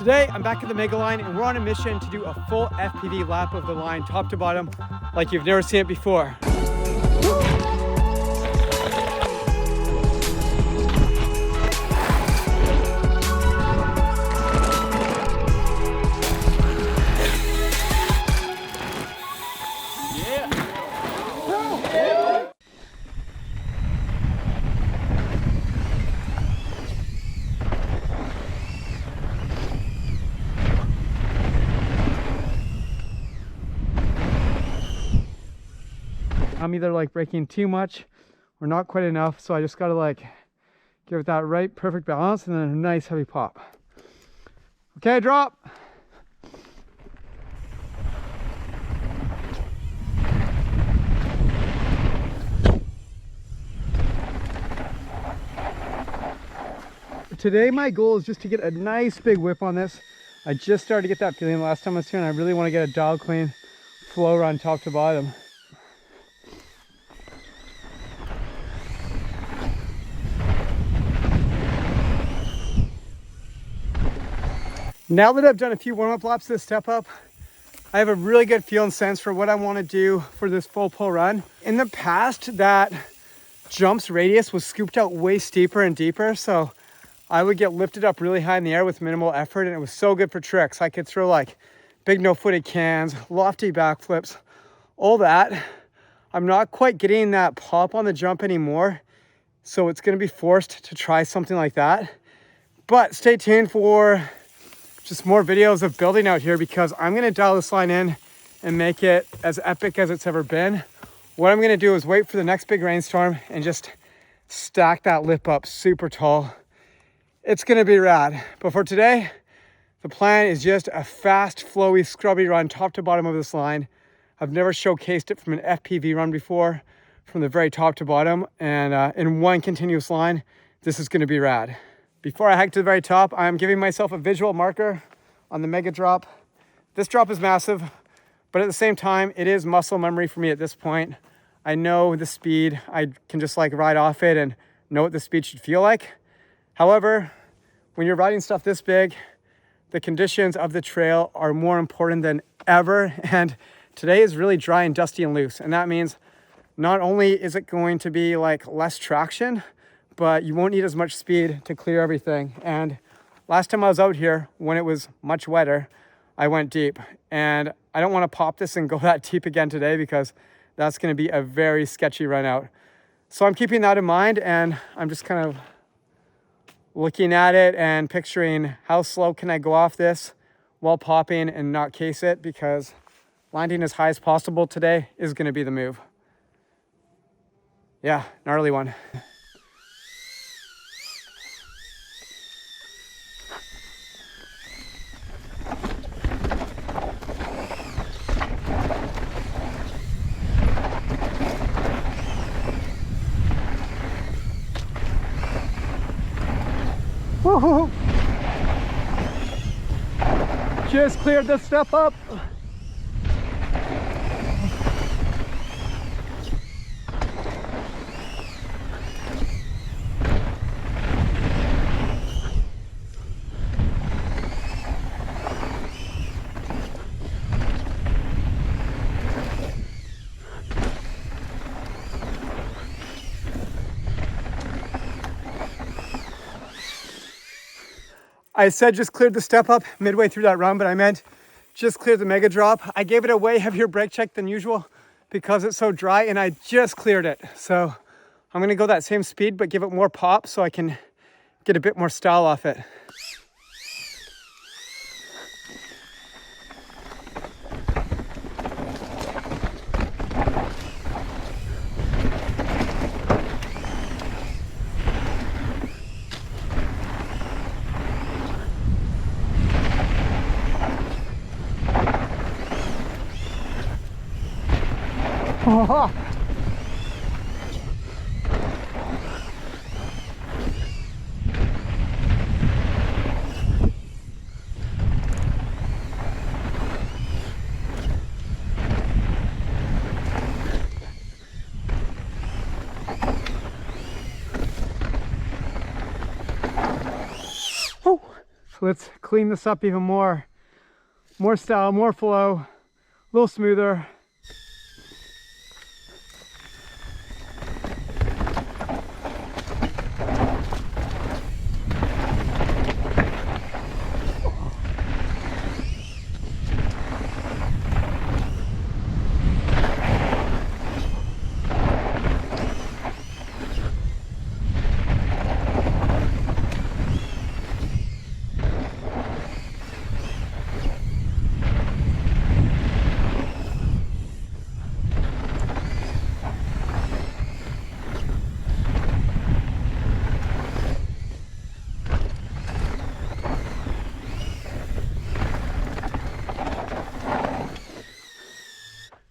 Today, I'm back at the Mega Line and we're on a mission to do a full FPV lap of the line, top to bottom, like you've never seen it before. I'm either like breaking too much or not quite enough, so I just gotta like give it that right perfect balance and then a nice heavy pop. Okay, drop. Today my goal is just to get a nice big whip on this. I just started to get that feeling last time I was here and I really want to get a dial clean flow run top to bottom. Now that I've done a few warm-up laps this step up, I have a really good feel and sense for what I want to do for this full pull run. In the past, that jump's radius was scooped out way steeper and deeper, so I would get lifted up really high in the air with minimal effort, and it was so good for tricks. I could throw like big no-footed cans, lofty backflips, all that. I'm not quite getting that pop on the jump anymore, so it's going to be forced to try something like that. But stay tuned for just more videos of building out here, because I'm going to dial this line in and make it as epic as it's ever been. What I'm going to do is wait for the next big rainstorm and just stack that lip up super tall. It's going to be rad. But for today, the plan is just a fast, flowy, scrubby run top to bottom of this line. I've never showcased it from an FPV run before, from the very top to bottom, and in one continuous line. This is going to be rad. Before I hike to the very top, I'm giving myself a visual marker on the mega drop. This drop is massive, but at the same time, it is muscle memory for me at this point. I know the speed. I can just like ride off it and know what the speed should feel like. However, when you're riding stuff this big, the conditions of the trail are more important than ever. And today is really dry and dusty and loose. And that means not only is it going to be like less traction, but you won't need as much speed to clear everything. And last time I was out here, when it was much wetter, I went deep. And I don't want to pop this and go that deep again today, because that's going to be a very sketchy run out. So I'm keeping that in mind, and I'm just kind of looking at it and picturing how slow can I go off this while popping and not case it, because landing as high as possible today is going to be the move. Yeah, gnarly one. Woohoo! Just cleared the step up. I said just cleared the step up midway through that run, but I meant just cleared the mega drop. I gave it a way heavier brake check than usual because it's so dry, and I just cleared it. So I'm gonna go that same speed, but give it more pop so I can get a bit more style off it. Oh. let's clean this up even more. More style, more flow, a little smoother.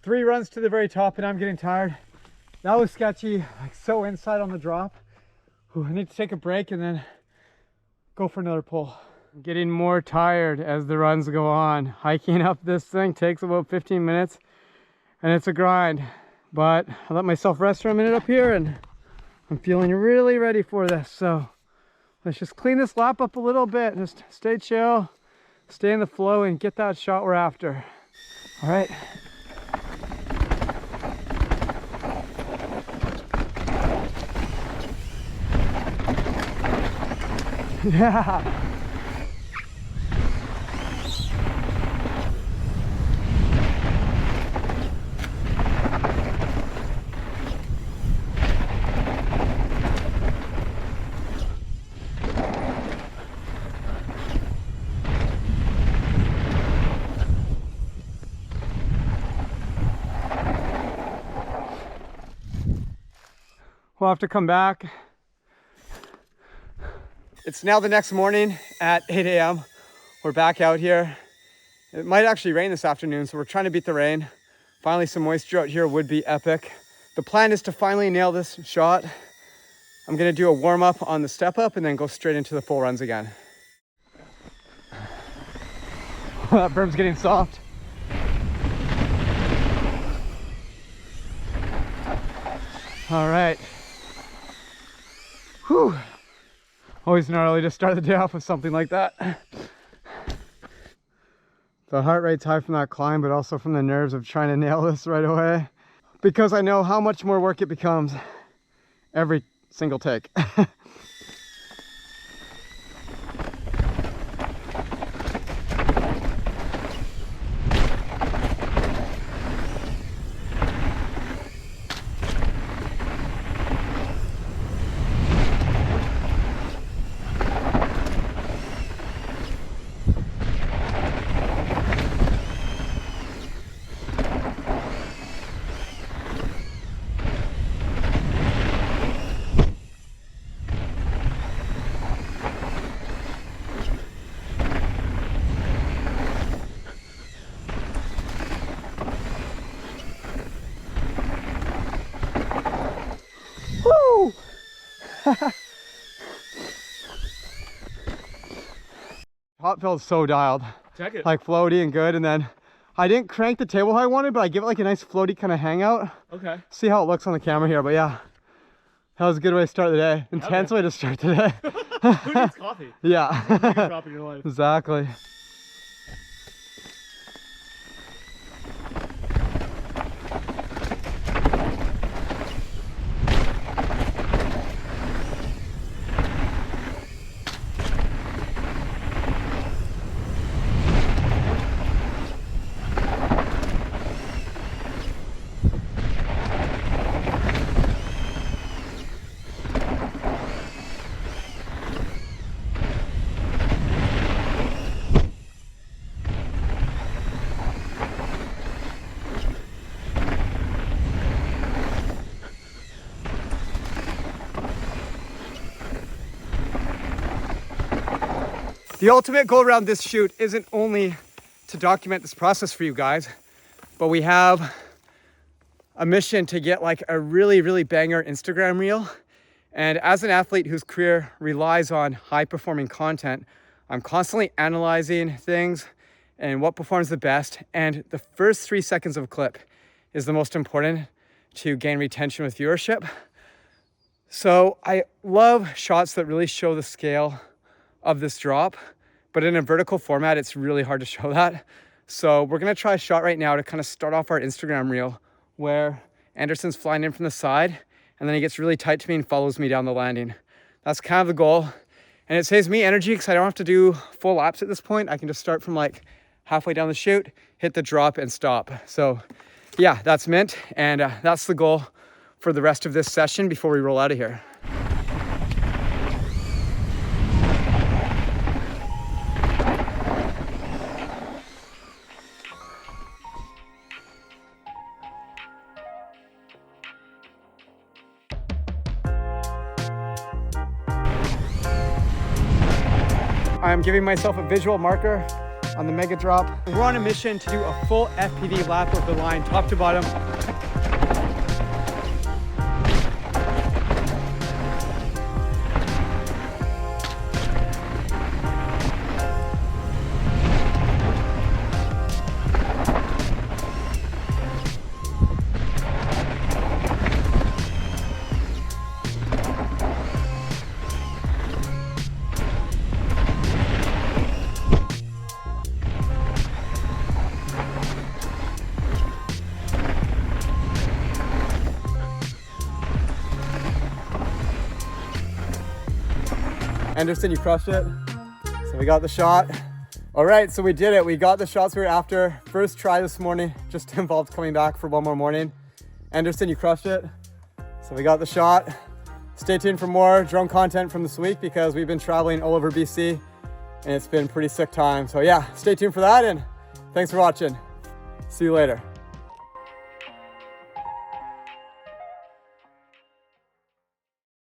Three runs to the very top and I'm getting tired. That was sketchy, like so inside on the drop. Ooh, I need to take a break and then go for another pull. I'm getting more tired as the runs go on. Hiking up this thing takes about 15 minutes and it's a grind. But I let myself rest for a minute up here and I'm feeling really ready for this. So let's just clean this lap up a little bit. Just stay chill, stay in the flow and get that shot we're after. All right. Yeah. We'll have to come back. It's now the next morning at 8 a.m. We're back out here. It might actually rain this afternoon, so we're trying to beat the rain. Finally, some moisture out here would be epic. The plan is to finally nail this shot. I'm gonna do a warm up on the step up and then go straight into the full runs again. That berm's getting soft. All right. Whew. Always gnarly to start the day off with something like that. The heart rate's high from that climb, but also from the nerves of trying to nail this right away. Because I know how much more work it becomes every single take. Woo! Top feels so dialed. Check it. Like floaty and good, and then I didn't crank the table how I wanted, but I give it like a nice floaty kind of hangout. Okay. See how it looks on the camera here, but yeah. That was a good way to start the day. Intense way to start the day. Who needs coffee? Yeah. It's the biggest drop in your life. Exactly. The ultimate goal around this shoot isn't only to document this process for you guys, but we have a mission to get like a really banger Instagram reel. And as an athlete whose career relies on high performing content, I'm constantly analyzing things and what performs the best. And the first 3 seconds of a clip is the most important to gain retention with viewership. So I love shots that really show the scale of this drop, but in a vertical format, it's really hard to show that. So we're gonna try a shot right now to kind of start off our Instagram reel where Anderson's flying in from the side and then he gets really tight to me and follows me down the landing. That's kind of the goal. And it saves me energy because I don't have to do full laps at this point. I can just start from like halfway down the chute, hit the drop and stop. So yeah, that's mint. And that's the goal for the rest of this session before we roll out of here. I'm giving myself a visual marker on the mega drop. We're on a mission to do a full FPV lap of the line, top to bottom. Anderson, you crushed it. So we got the shot. All right, so we did it. We got the shots we were after. First try this morning, just involved coming back for one more morning. Anderson, you crushed it. So we got the shot. Stay tuned for more drone content from this week because we've been traveling all over BC and it's been pretty sick time. So yeah, stay tuned for that and thanks for watching. See you later.